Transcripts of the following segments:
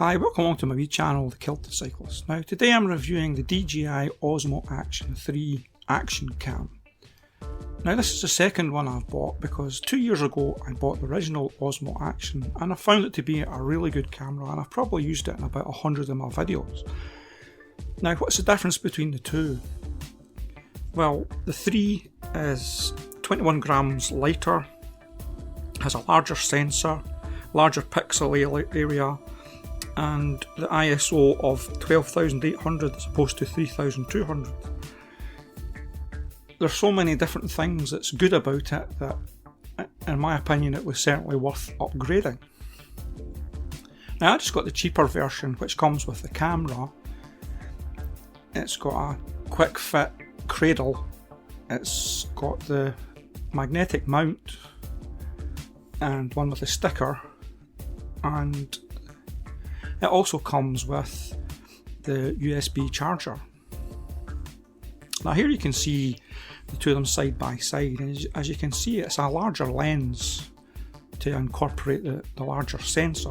Hi, welcome along to my wee channel, The Kilted Cyclist. Now today I'm reviewing the DJI Osmo Action 3 Action Cam. Now this is the second one I've bought because 2 years ago I bought the original Osmo Action and I found it to be a really good camera, and I've probably used it in about 100 of my videos. Now what's the difference between the two? Well, the 3 is 21 grams lighter, has a larger sensor, larger pixel area, and the ISO of 12,800 as opposed to 3,200. There's so many different things that's good about it that, in my opinion, it was certainly worth upgrading. Now I just got the cheaper version, which comes with the camera. It's got a quick fit cradle, it's got the magnetic mount and one with a sticker, and it also comes with the USB charger. Now here you can see the two of them side by side, and as you can see, it's a larger lens to incorporate the larger sensor.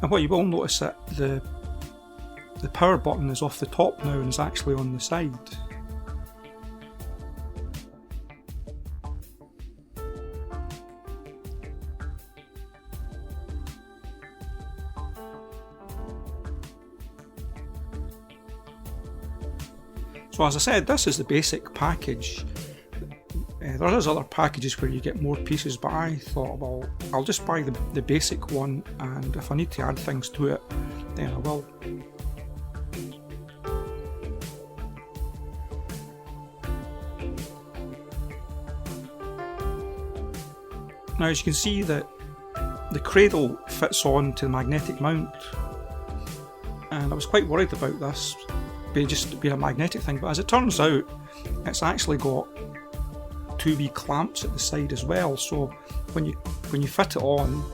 And what you will notice that the power button is off the top now and is actually on the side. So as I said, this is the basic package. There is other packages where you get more pieces, but I thought, well, I'll just buy the basic one, and if I need to add things to it, then I will. Now as you can see, that the cradle fits on to the magnetic mount, and I was quite worried about this just being a magnetic thing, but as it turns out, it's actually got two wee clamps at the side as well. So when you fit it on,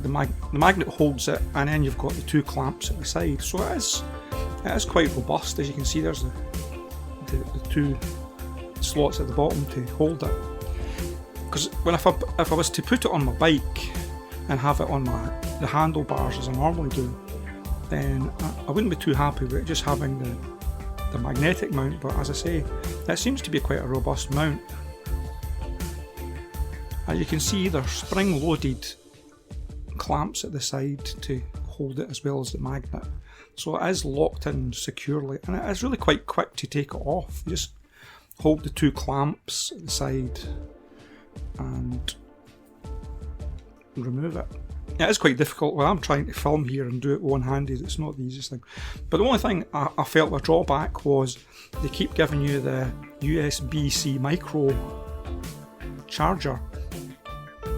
the magnet holds it, and then you've got the two clamps at the side. So it is quite robust. As you can see, there's the two slots at the bottom to hold it. Because if I was to put it on my bike and have it on the handlebars as I normally do, then I wouldn't be too happy with it just having the magnetic mount. But as I say, that seems to be quite a robust mount. As you can see, they're spring-loaded clamps at the side to hold it as well as the magnet. So it is locked in securely, and it is really quite quick to take it off. You just hold the two clamps at the side and remove it. It is quite difficult when I'm trying to film here and do it one-handed. It's not the easiest thing. But the only thing I felt a drawback was they keep giving you the USB-C micro charger,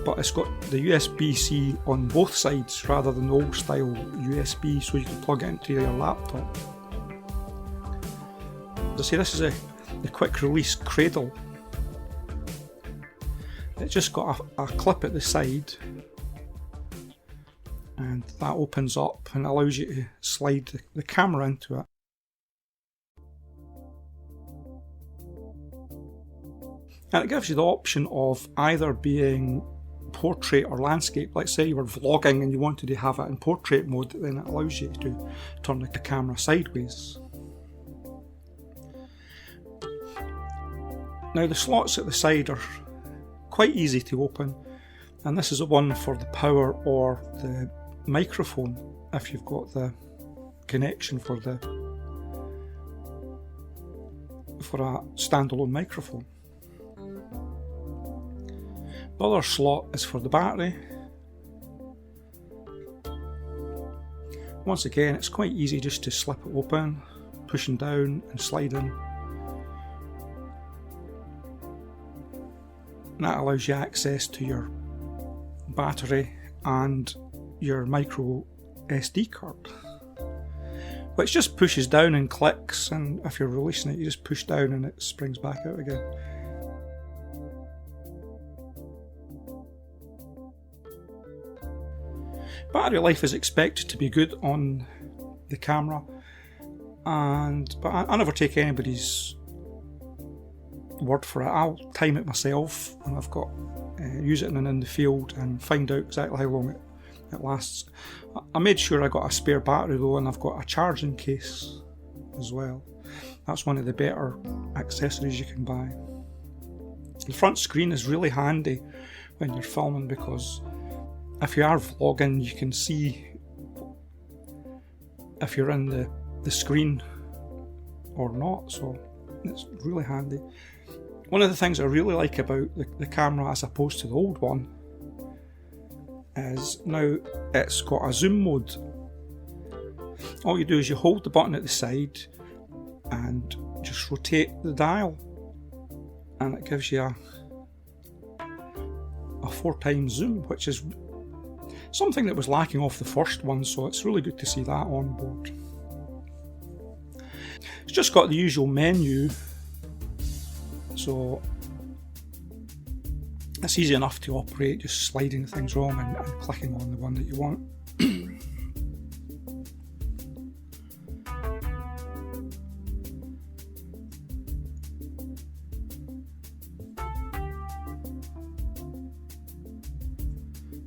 but it's got the USB-C on both sides rather than the old style USB, so you can plug it into your laptop. As I say, this is the quick release cradle. It's just got a clip at the side, and that opens up and allows you to slide the camera into it. And it gives you the option of either being portrait or landscape. Let's say you were vlogging and you wanted to have it in portrait mode, then it allows you to turn the camera sideways. Now the slots at the side are quite easy to open, and this is the one for the power or the microphone if you've got the connection for a standalone microphone. The other slot is for the battery. Once again, it's quite easy just to slip it open, pushing down and sliding. And that allows you access to your battery and your micro SD card, which just pushes down and clicks, and if you're releasing it, you just push down and it springs back out again. Battery life is expected to be good on the camera, but I never take anybody's word for it. I'll time it myself when I've got use it in the field and find out exactly how long it lasts. I made sure I got a spare battery though, and I've got a charging case as well. That's one of the better accessories you can buy. The front screen is really handy when you're filming, because if you are vlogging you can see if you're in the screen or not, so it's really handy. One of the things I really like about the camera as opposed to the old one is now it's got a zoom mode. All you do is you hold the button at the side and just rotate the dial, and it gives you a 4x zoom, which is something that was lacking off the first one, so it's really good to see that on board. It's just got the usual menu, so it's easy enough to operate, just sliding things wrong and clicking on the one that you want.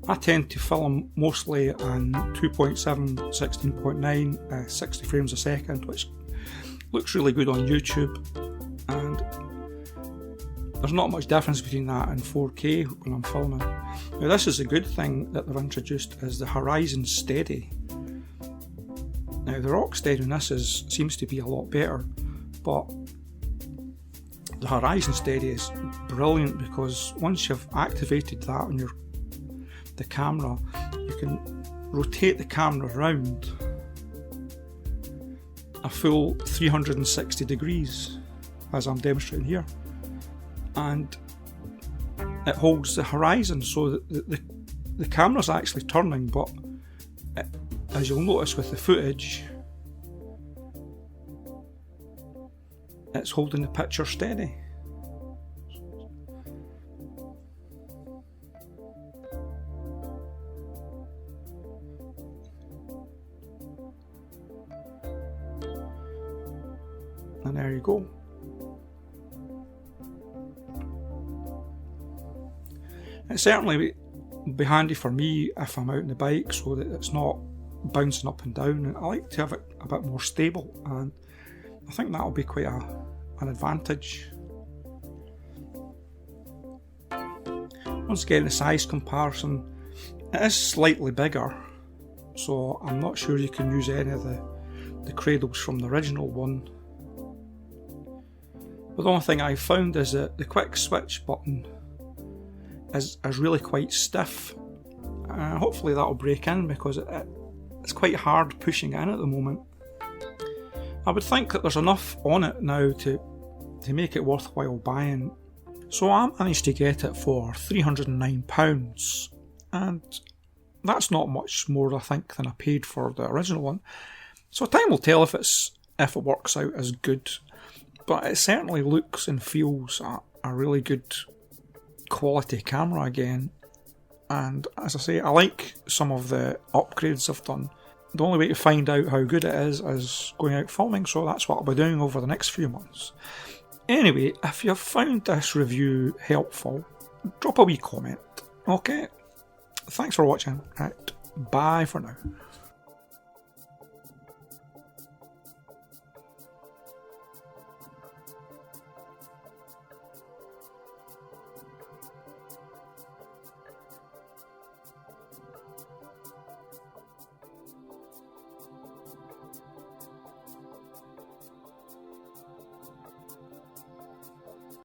I tend to film mostly on 2.7, 16.9, 60 frames a second, which looks really good on YouTube, and there's not much difference between that and 4K when I'm filming. Now this is a good thing that they've introduced, is the Horizon Steady. Now the rock steady on this seems to be a lot better, but the Horizon Steady is brilliant because once you've activated that on the camera, you can rotate the camera around a full 360 degrees, as I'm demonstrating here, and it holds the horizon, so that the camera's actually turning, but as you'll notice with the footage, it's holding the picture steady. And there you go. It certainly be handy for me if I'm out on the bike, so that it's not bouncing up and down, and I like to have it a bit more stable, and I think that'll be quite an advantage. Once again, the size comparison, it is slightly bigger, so I'm not sure you can use any of the cradles from the original one. But the only thing I found is that the quick switch button is really quite stiff. Hopefully that'll break in, because it's quite hard pushing in at the moment. I would think that there's enough on it now to make it worthwhile buying. So I managed to get it for £309, and that's not much more, I think, than I paid for the original one. So time will tell if it works out as good, but it certainly looks and feels a really good quality camera again. And as I say, I like some of the upgrades I've done. The only way to find out how good it is going out filming, so that's what I'll be doing over the next few months. Anyway, if you've found this review helpful, drop a wee comment. Okay, thanks for watching. Right, bye for now.